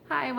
Hi.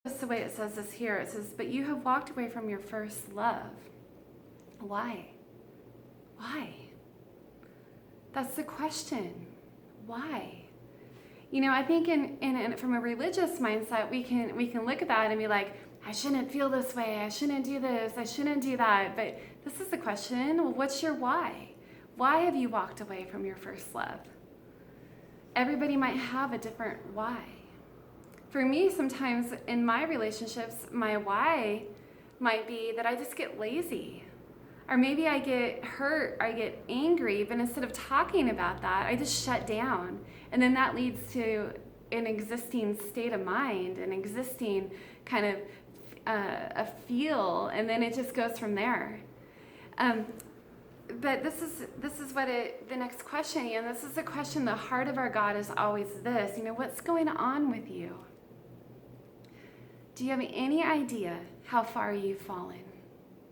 That's the way it says this here. It says, but you have walked away from your first love. Why? Why? That's the question. Why? I think from a religious mindset, we can look at that and be like, I shouldn't feel this way. I shouldn't do this. I shouldn't do that. But this is the question. Well, what's your why? Why have you walked away from your first love? Everybody might have a different why. For me, sometimes in my relationships, my why might be that I just get lazy. Or maybe I get hurt, or I get angry, but instead of talking about that, I just shut down. And then that leads to an existing state of mind, an existing kind of a feel, and then it just goes from there. But this is what the next question, this is the question, the heart of our God is always this, what's going on with you? Do you have any idea how far you've fallen?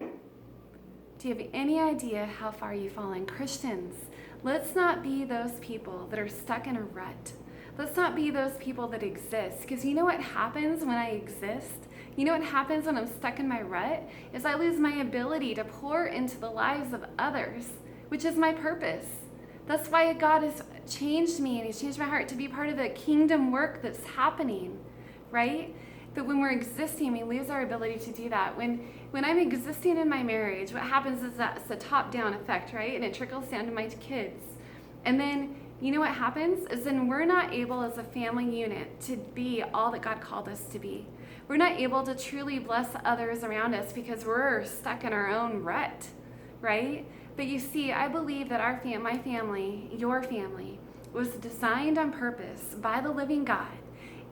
Do you have any idea how far you've fallen? Christians, let's not be those people that are stuck in a rut. Let's not be those people that exist. Because you know what happens when I exist? You know what happens when I'm stuck in my rut? Is I lose my ability to pour into the lives of others, which is my purpose. That's why God has changed me and He's changed my heart to be part of the kingdom work that's happening, right? But when we're existing, we lose our ability to do that. When I'm existing in my marriage, what happens is that it's a top-down effect, right? And it trickles down to my kids. And then, you know what happens? Is then we're not able as a family unit to be all that God called us to be. We're not able to truly bless others around us because we're stuck in our own rut, right? But you see, I believe that my family, your family, was designed on purpose by the living God.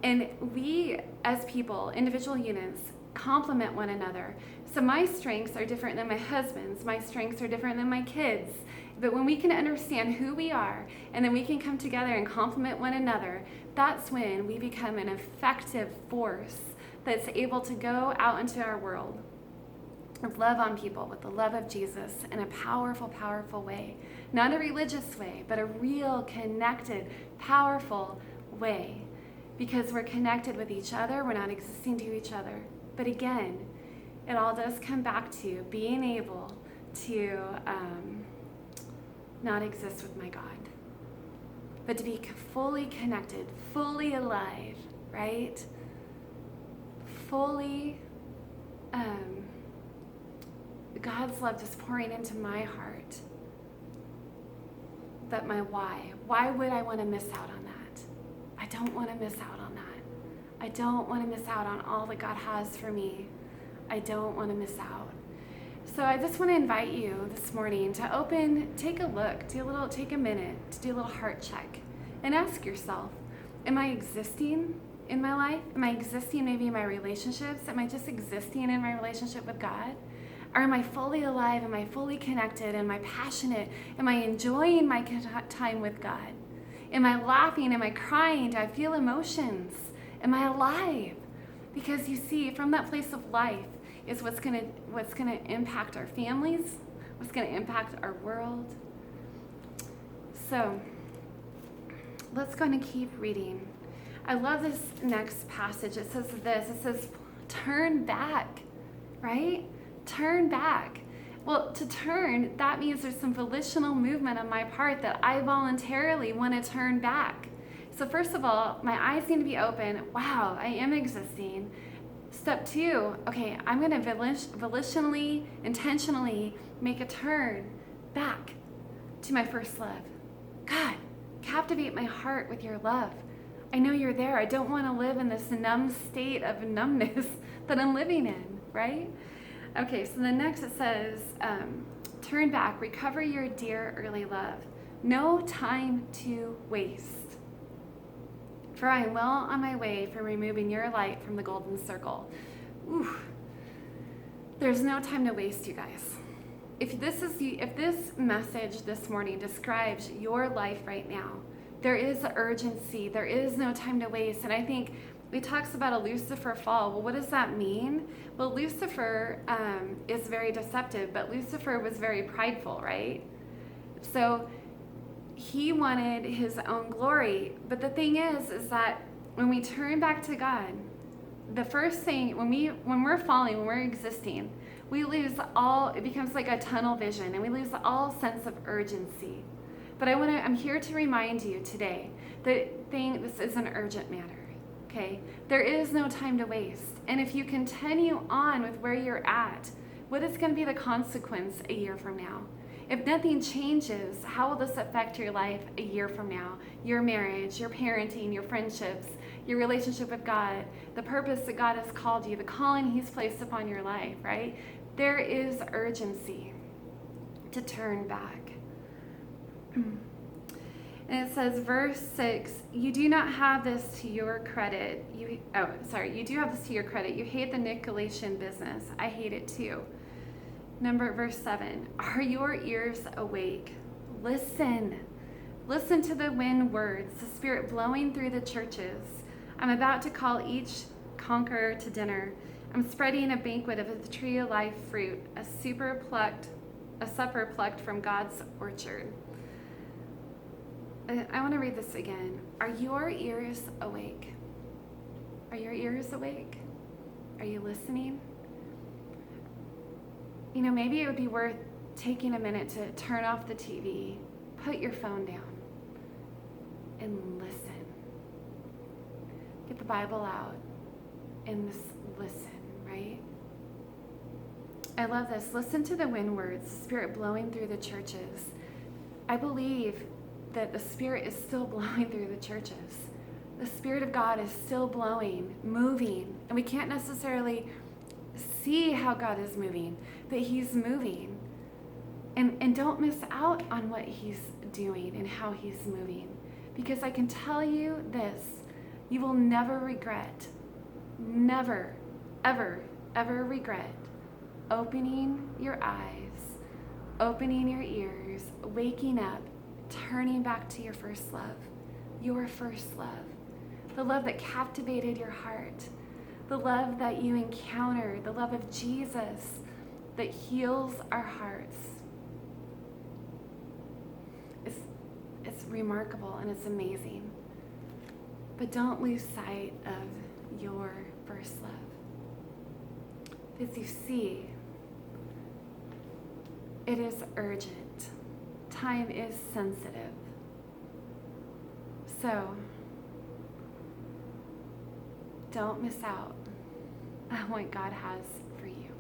And we, as people, individual units, complement one another. So my strengths are different than my husband's. My strengths are different than my kids'. But when we can understand who we are, and then we can come together and complement one another, that's when we become an effective force that's able to go out into our world and love on people with the love of Jesus in a powerful, powerful way. Not a religious way, but a real, connected, powerful way. Because we're connected with each other, we're not existing to each other. But again, it all does come back to being able to not exist with my God, but to be fully connected, fully alive, right? Fully, God's love just pouring into my heart. But my why would I want to miss out on that? I don't want to miss out on that. I don't want to miss out on all that God has for me. I don't want to miss out. So I just want to invite you this morning to take a look, take a minute to do a little heart check and ask yourself, am I existing in my life? Am I existing maybe in my relationships? Am I just existing in my relationship with God? Or am I fully alive? Am I fully connected? Am I passionate? Am I enjoying my time with God? Am I laughing? Am I crying? Do I feel emotions? Am I alive? Because you see, from that place of life is what's gonna impact our families, what's gonna impact our world. So let's go and keep reading. I love this next passage. It says this. It says, turn back, right? Turn back. Well, to turn, that means there's some volitional movement on my part that I voluntarily want to turn back. So first of all, my eyes need to be open. Wow, I am existing. Step 2, okay, I'm going to volitionally, intentionally make a turn back to my first love. God, captivate my heart with your love. I know you're there. I don't want to live in this numb state of numbness that I'm living in, right? Okay, so the next it says, turn back, recover your dear early love. No time to waste. For I am well on my way from removing your light from the golden circle. Ooh, there's no time to waste, you guys. If this message this morning describes your life right now, there is urgency. There is no time to waste. And I think it talks about a Lucifer fall. Well, what does that mean? Well, Lucifer is very deceptive, but Lucifer was very prideful, right? So he wanted his own glory. But the thing is that when we turn back to God, the first thing, when we're falling, when we're existing, we lose all, it becomes like a tunnel vision, and we lose all sense of urgency. But I'm here to remind you today that this is an urgent matter, okay? There is no time to waste. And if you continue on with where you're at, what is going to be the consequence a year from now? If nothing changes, how will this affect your life a year from now? Your marriage, your parenting, your friendships, your relationship with God, the purpose that God has called you, the calling He's placed upon your life, right? There is urgency to turn back. And it says, verse 6, you do not have this to your credit. You do have this to your credit. You hate the Nicolaitan business. I hate it too. Verse 7, are your ears awake? Listen. Listen to the wind words, the Spirit blowing through the churches. I'm about to call each conqueror to dinner. I'm spreading a banquet of the tree of life fruit, a supper plucked from God's orchard. I want to read this again. Are your ears awake? Are your ears awake? Are you listening? Maybe it would be worth taking a minute to turn off the TV, put your phone down, and listen. Get the Bible out and just listen, right? I love this. Listen to the wind words, the Spirit blowing through the churches. I believe that the Spirit is still blowing through the churches. The Spirit of God is still blowing, moving, and we can't necessarily see how God is moving, but He's moving. And don't miss out on what He's doing and how He's moving. Because I can tell you this, you will never regret, never, ever, ever regret opening your eyes, opening your ears, waking up, turning back to your first love, the love that captivated your heart, the love that you encountered, the love of Jesus that heals our hearts. It's remarkable and it's amazing. But don't lose sight of your first love. As you see, it is urgent. Time is sensitive. So, don't miss out on what God has for you.